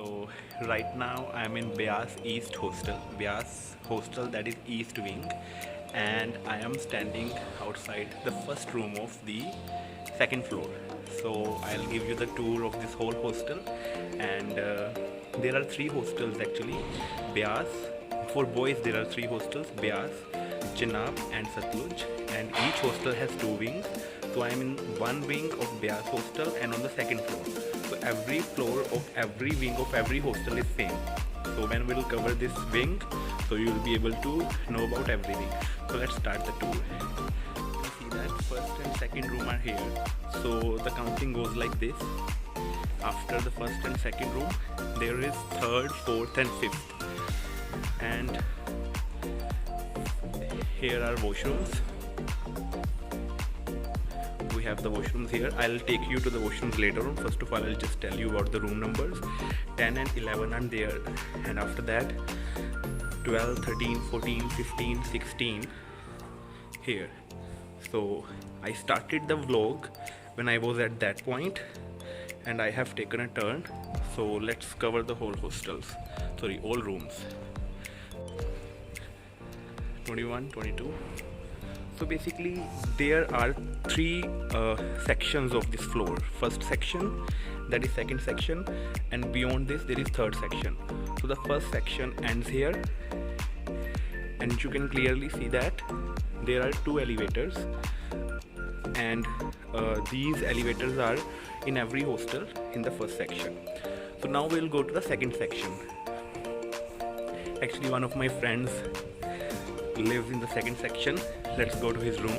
So right now I'm in Beas East Hostel, Beas Hostel, that is East Wing, and I am standing outside the first room of the second floor. So I'll give you the tour of this whole hostel, and there are three hostels actually. Beas, for boys there are three hostels: Beas, Chenab and Satluj, and each hostel has two wings. So I'm in one wing of Beas hostel and on the second floor. So every floor of every wing of every hostel is same. So when we'll cover this wing, so you'll be able to know about everything. So let's start the tour. You see that first and second room are here. So the counting goes like this. After the first and second room, there is third, fourth and fifth. And here are washrooms. We have the washrooms here. I'll take you to the washrooms later on. First of all, I'll just tell you about the room numbers. 10 and 11 are there, and after that 12, 13, 14, 15, 16 here. So I started the vlog when I was at that point, and I have taken a turn. So let's cover the whole hostels, sorry, all rooms. 21, 22. So basically there are three sections of this floor. First section, that is second section, and beyond this there is third section. So the first section ends here, and you can clearly see that there are two elevators, and these elevators are in every hostel in the first section. So now we'll go to the second section. Actually, one of my friends lives in the second section. Let's go to his room.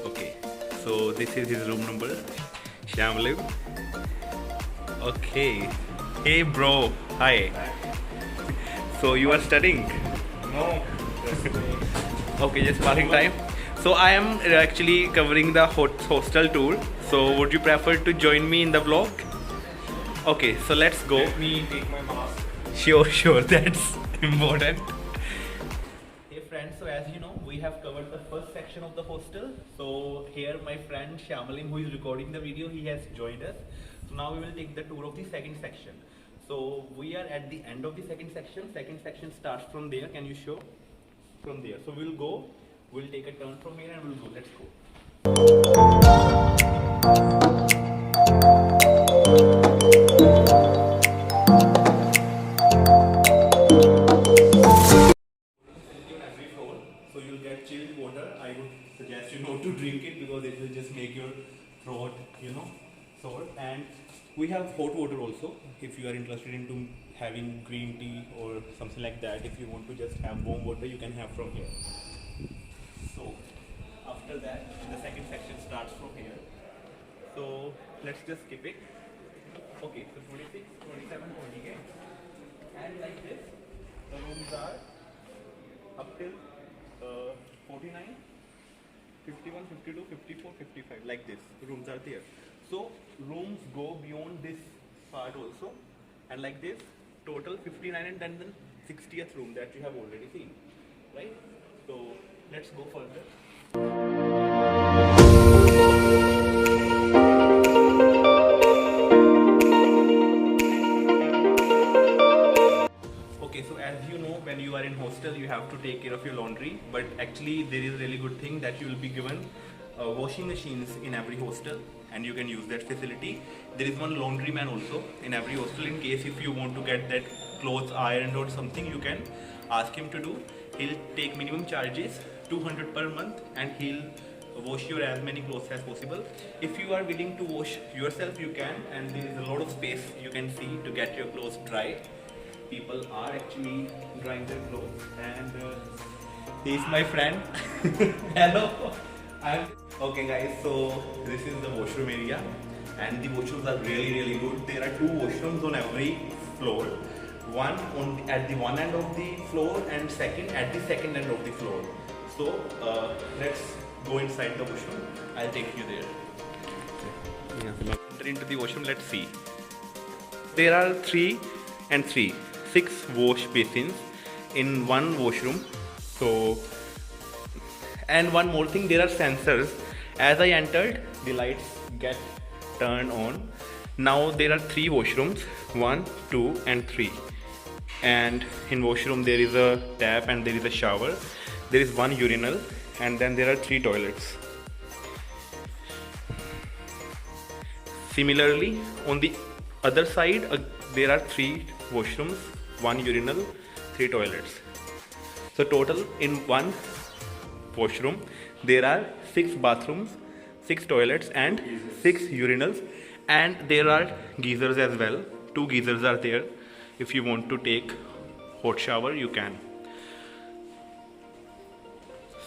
Okay, so this is his room number. Shamliv. Okay. Hey bro, hi. So you are studying? No. Okay, just passing time. So I am actually covering the hostel tour. So would you prefer to join me in the vlog? Okay, so let's go. Let me take my mask. Sure, that's important. Hey friends, so as you know, we have covered the first section of the hostel. So here my friend Shamalim, who is recording the video, he has joined us. So now we will take the tour of the second section. So we are at the end of the second section. Second section starts from there. Can you show? From there. So we'll take a turn from here and we'll go. Let's go. So you'll get chilled water. I would suggest you not to drink it because it will just make your throat, sore. And we have hot water also. If you are interested into having green tea or something like that, if you want to just have warm water, you can have from here. So after that, the second section starts from here. So let's just skip it. Okay, so 26, 27, 28. And like this, the rooms are up till 49, 51, 52, 54, 55, like this. Rooms are there. So rooms go beyond this part also, and like this, total 59, and then the 60th room that you have already seen, right? So let's go further. Okay, so as you know, when you are in hostel, you have to take care of your laundry. But actually, there is a really good thing that you will be given washing machines in every hostel, and you can use that facility. There is one laundryman also in every hostel. In case if you want to get that clothes ironed or something, you can ask him to do. He'll take minimum charges 200 per month, and he'll wash your as many clothes as possible. If you are willing to wash yourself, you can, and there is a lot of space you can see to get your clothes dry. People are actually drying their clothes, and he's my friend. Hello. Okay guys, so this is the washroom area, and the washrooms are really good. There are two washrooms on every floor. One at the one end of the floor, and second at the second end of the floor. So let's go inside the washroom. I'll take you there. Enter into the washroom. Let's see. There are 6 wash basins in one washroom. So, and one more thing, there are sensors. As I entered, the lights get turned on, Now there are 3 washrooms, 1, 2 and 3. And in washroom there is a tap and there is a shower. There is 1 urinal and then there are 3 toilets. Similarly, on the other side there are 3 washrooms, 1 urinal, 3 toilets. So total in 1 washroom there are 6 bathrooms, 6 toilets and 6 urinals, and there are geysers as well. 2 geysers are there. If you want to take hot shower you can.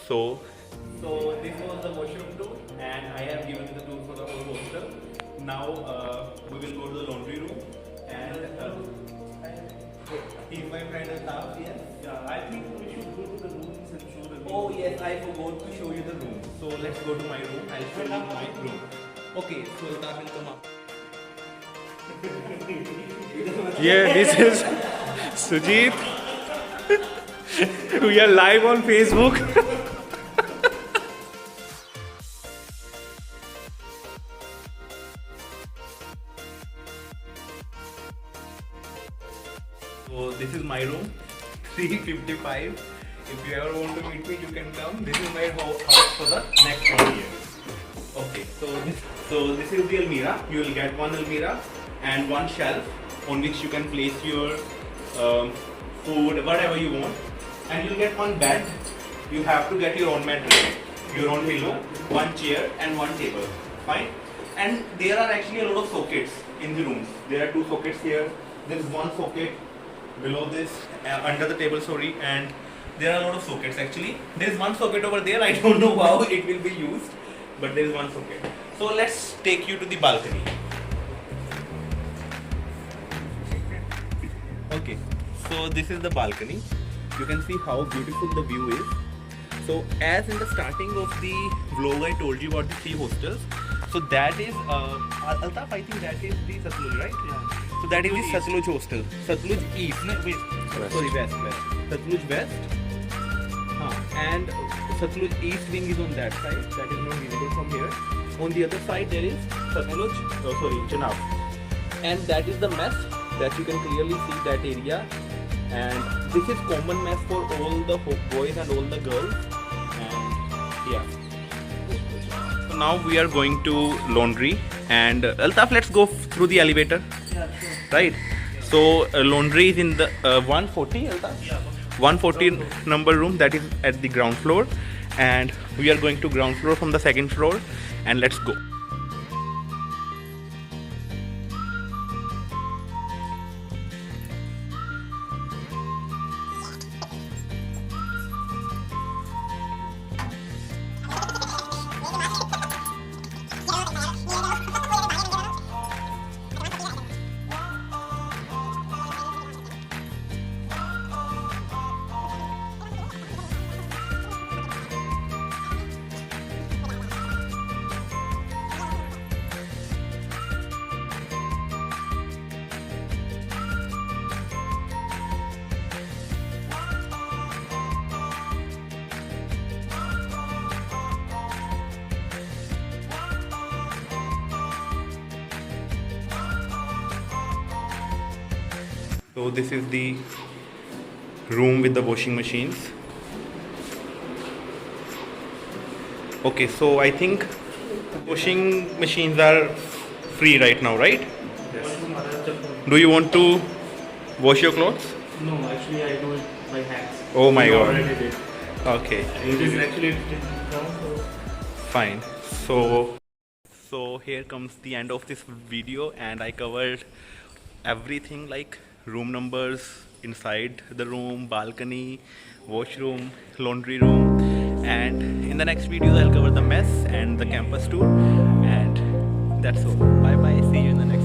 So this was the washroom tour and I have given you the tour for the whole hostel. Now we will go to the laundry room and he's my friend Altaf, yes? Yeah, I think we should go to the rooms and show the Oh yes, I forgot to show you the room. So let's go to my room. I'll show you my room. Okay, so Altaf will come up. Yeah, this is Sujit. We are live on Facebook. So this is my room, 355. If you ever want to meet me, you can come. This is my house for the next 1 year. Okay, so this is the almirah. You will get 1 almirah and 1 shelf on which you can place your food, whatever you want. And you'll get 1 bed. You have to get your own mattress, your own pillow, 1 chair and 1 table. Fine. And there are actually a lot of sockets in the rooms. There are 2 sockets here. There is 1 socket below this, under the table, sorry, and there are a lot of sockets actually. There is 1 socket over there. I don't know how it will be used, but there is 1 socket. So let's take you to the balcony. Okay, so this is the balcony. You can see how beautiful the view is. So as in the starting of the vlog I told you about the 3 hostels. So that is Altaf, I think that is the Satluj, right? Yeah. So that is the Satluj hostel. Satluj East. No, wait. Sorry, West. Satluj West. And Satluj East wing is on that side. That is not visible from here. On the other side there is Satluj, Chenab. And that is the mess that you can clearly see that area. And this is common mess for all the boys and all the girls. And yeah. So now we are going to laundry. And Altaf, let's go through the elevator. Yeah, sure. Right. So laundry is in the 140, Altaf? Yeah. 140 number room, that is at the ground floor, and we are going to ground floor from the 2nd floor, and let's go. So this is the room with the washing machines. Okay, so I think washing machines are free right now, right? Yes. Do you want to wash your clothes? No, actually I do it by hands. Oh my You god. already did. Okay, It is actually down, so fine. So here comes the end of this video, and I covered everything like room numbers, inside the room, balcony, washroom, laundry room, and in the next video I'll cover the mess and the campus tour, and that's all. Bye bye, see you in the next